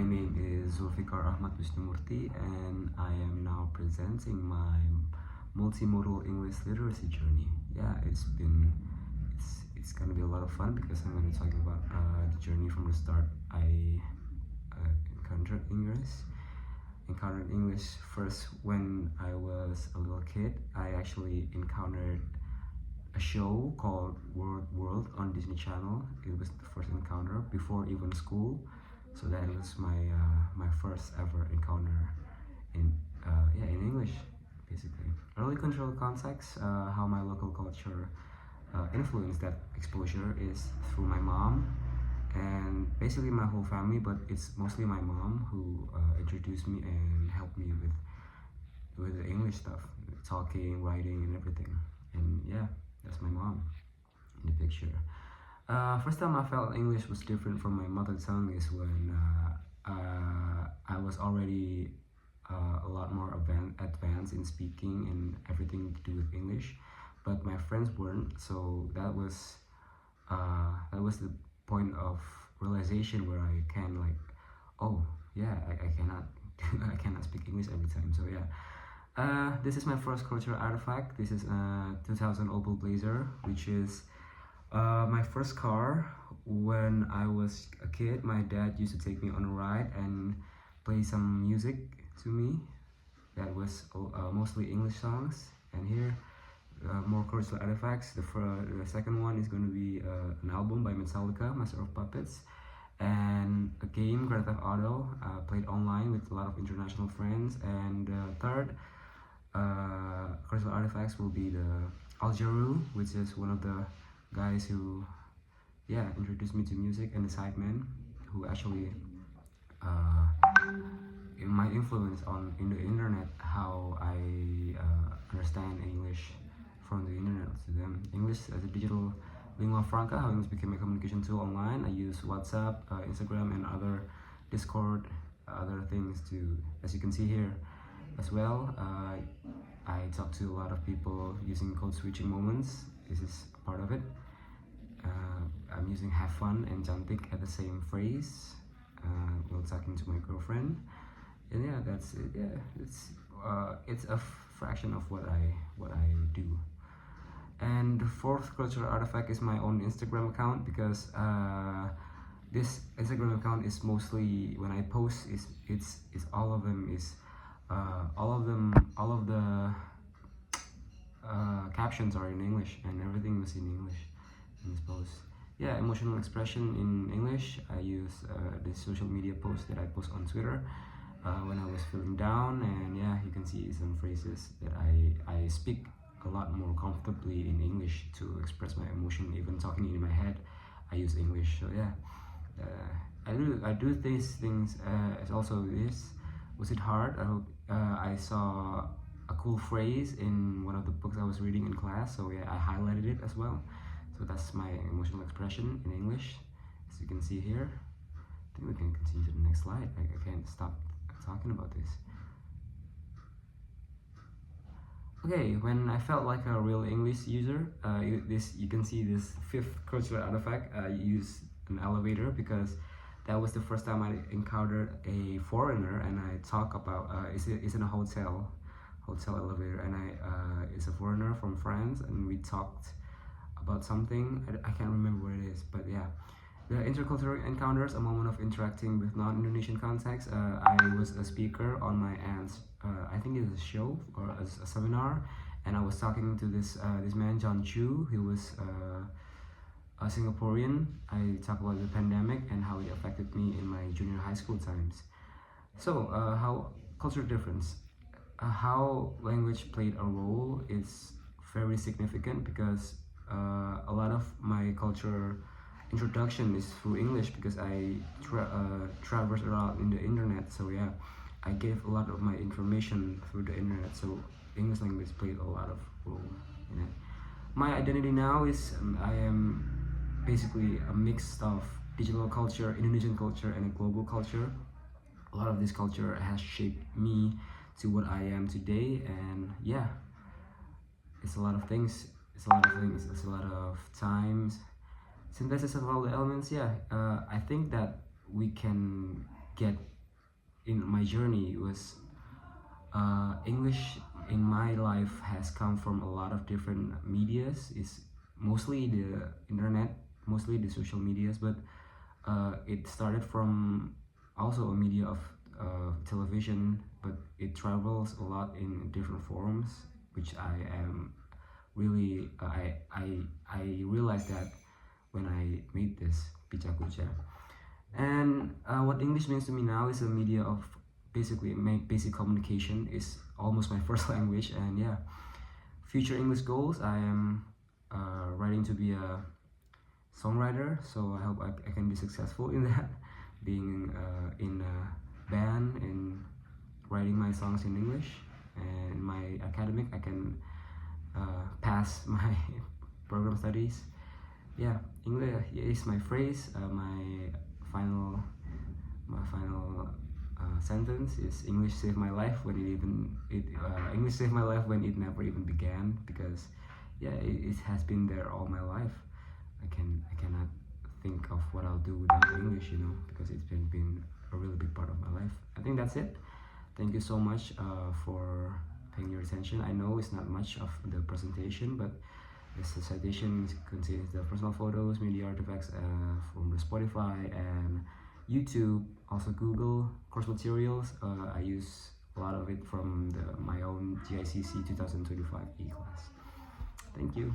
name is Zulfiqar Achmad Murti, and I am now presenting my multimodal English literacy journey. Yeah, it's gonna be a lot of fun because I'm gonna talk about the journey from the start. I encountered English first when I was a little kid. I actually encountered a show called World on Disney Channel. It was the first encounter before even school, so that was my first ever encounter in English, basically. Early cultural context, how my local culture influenced that exposure is through my mom and basically my whole family, but it's mostly my mom who introduced me and helped me with the English stuff, talking, writing, and everything. And yeah, that's my mom in the picture. First time I felt English was different from my mother tongue is when I was already a lot more advanced in speaking and everything to do with English, but my friends weren't. So that was the point of realization where I can oh yeah, I cannot I cannot speak English every time. So yeah, this is my first cultural artifact. This is a 2000 Opel Blazer, which is my first car. When I was a kid, my dad used to take me on a ride and play some music to me that was mostly English songs. And here, more cultural artifacts. The second one is going to be an album by Metallica, Master of Puppets, and a game, Grand Theft Auto, played online with a lot of international friends. And third cultural artifacts will be the Aljaru, which is one of the guys who introduced me to music, and the sideman who actually my influence in the internet, how I understand English from the internet to them. English as a digital lingua franca, how English became a communication tool online. I use WhatsApp, Instagram, and other Discord, other things to, as you can see here as well. I talk to a lot of people using code switching moments. This is part of it. I'm using have fun and cantik at the same phrase while talking to my girlfriend. And yeah, that's it. Yeah, it's a fraction of what I do. And the fourth cultural artifact is my own Instagram account, because this Instagram account is mostly, when I post, it's all of the captions are in English, and everything was in English in this post. Yeah, emotional expression in English. I use the social media post that I post on Twitter when I was feeling down, and yeah, you can see some phrases that I speak a lot more comfortably in English to express my emotion. Even talking in my head, I use English. So yeah, I do these things as also this. Was it hard? I hope I saw a cool phrase in one of the books I was reading in class, so yeah, I highlighted it as well. So that's my emotional expression in English, as you can see here. I think we can continue to the next slide. I can't stop talking about this. Okay, when I felt like a real English user, you can see this fifth cultural artifact. I use an elevator because that was the first time I encountered a foreigner, and I talk about it's in a hotel elevator, and it's a foreigner from France, and we talked about something. I can't remember what it is, but yeah. The intercultural encounters, a moment of interacting with non-Indonesian context. I was a speaker on my aunt's, I think it was a show or a seminar, and I was talking to this man, John Chu. He was a Singaporean. I talk about the pandemic and how it affected me in my junior high school times. So how cultural difference, how language played a role is very significant, because a lot of my culture introduction is through English, because I traverse around in the internet. So yeah, I gave a lot of my information through the internet, so English language played a lot of role in it. My identity now is I am basically a mix of digital culture, Indonesian culture, and a global culture. A lot of this culture has shaped me to what I am today, and yeah, it's a lot of things. It's a lot of times. Synthesis of all the elements. Yeah, I think that we can get in my journey was English in my life has come from a lot of different medias. It's mostly the internet, mostly the social medias, but it started from also a media of television, but it travels a lot in different forms, which I am really I realized that when I made this Pecha Kucha. And what English means to me now is a media of basically my basic communication. Is almost my first language. And yeah, future English goals, I am writing to be a songwriter, so I hope I can be successful in that, being in a band and writing my songs in English. And my academic, I can pass my program studies. Yeah, English is my phrase. Final sentence is English saved my life when English saved my life when it never even began, because yeah, it has been there all my life. I cannot think of what I'll do without English, because it's been a really big part of my life. I think that's it. Thank you so much for paying your attention. I know it's not much of the presentation, but the citation contains the personal photos, media artifacts from the Spotify and YouTube, also Google course materials. I use a lot of it from my own GICC 2025 e-class. Thank you.